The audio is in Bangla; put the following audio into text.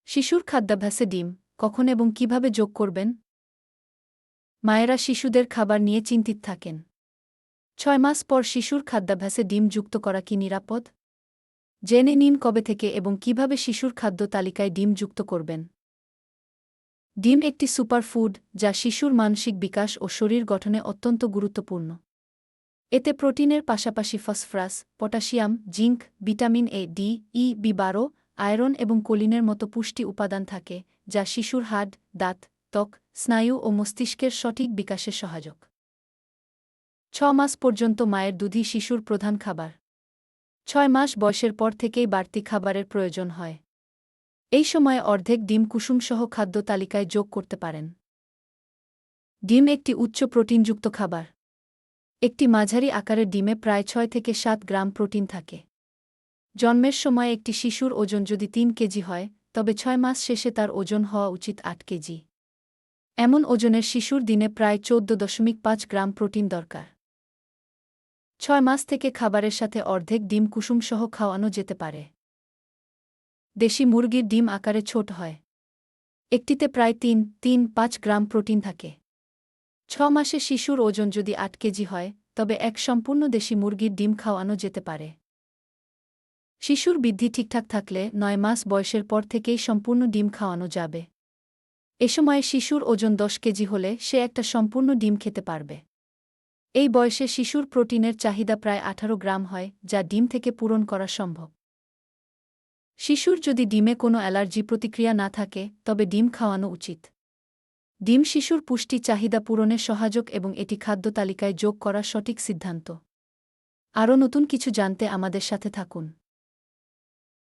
শিশুর খাদ্যাভ্যাসে ডিম কখন এবং কিভাবে যোগ করবেন? মায়েরা শিশুদের খাবার নিয়ে চিন্তিত থাকেন। 6 মাস পর শিশুর খাদ্যাভ্যাসে ডিম যুক্ত করা কি নিরাপদ? জেনে নিন কবে থেকে এবং কিভাবে শিশুর খাদ্য তালিকায় ডিম যুক্ত করবেন। ডিম একটি সুপারফুড যা শিশুর মানসিক বিকাশ ও শরীর গঠনে অত্যন্ত গুরুত্বপূর্ণ। এতে প্রোটিনের পাশাপাশি phosphorus, potassium, zinc, vitamin A, D, E, বি12, আয়রন এবং কোলিনের মতো পুষ্টি উপাদান থাকে, যা শিশুর হাড়, দাঁত, ত্বক, স্নায়ু ও মস্তিষ্কের সঠিক বিকাশে সহায়ক। 6 মাস পর্যন্ত মায়ের দুধই শিশুর প্রধান খাবার। 6 মাস বয়সের পর থেকেই বাড়তি খাবারের প্রয়োজন হয়। এই সময়ে অর্ধেক ডিম কুসুমসহ খাদ্য তালিকায় যোগ করতে পারেন। ডিম একটি উচ্চ প্রোটিনযুক্ত খাবার। একটি মাঝারি আকারের ডিমে প্রায় 6 থেকে 7 গ্রাম প্রোটিন থাকে। জন্মের সময় একটি শিশুর ওজন যদি 3 কেজি হয়, তবে 6 মাস শেষে তার ওজন হওয়া উচিত 8 কেজি। এমন ওজনের শিশুর দিনে প্রায় 14.5 গ্রাম প্রোটিন দরকার। 6 মাস থেকে খাবারের সাথে অর্ধেক ডিম কুসুমসহ খাওয়ানো যেতে পারে। দেশি মুরগির ডিম আকারে ছোট হয়। একটিতে প্রায় 3.5 গ্রাম প্রোটিন থাকে। 6 মাসে শিশুর ওজন যদি 8 কেজি হয়, তবে এক সম্পূর্ণ দেশি মুরগির ডিম খাওয়ানো যেতে পারে। শিশুর বৃদ্ধি ঠিকঠাক থাকলে 9 মাস বয়সের পর থেকেই সম্পূর্ণ ডিম খাওয়ানো যাবে। এ সময়ে শিশুর ওজন 10 কেজি হলে সে একটা সম্পূর্ণ ডিম খেতে পারবে। এই বয়সে শিশুর প্রোটিনের চাহিদা প্রায় 18 গ্রাম হয়, যা ডিম থেকে পূরণ করা সম্ভব। শিশুর যদি ডিমে কোনো অ্যালার্জি প্রতিক্রিয়া না থাকে, তবে ডিম খাওয়ানো উচিত। ডিম শিশুর পুষ্টি চাহিদা পূরণে সহায়ক এবং এটি খাদ্য তালিকায় যোগ করা সঠিক সিদ্ধান্ত। আরও নতুন কিছু জানতে আমাদের সাথে থাকুন।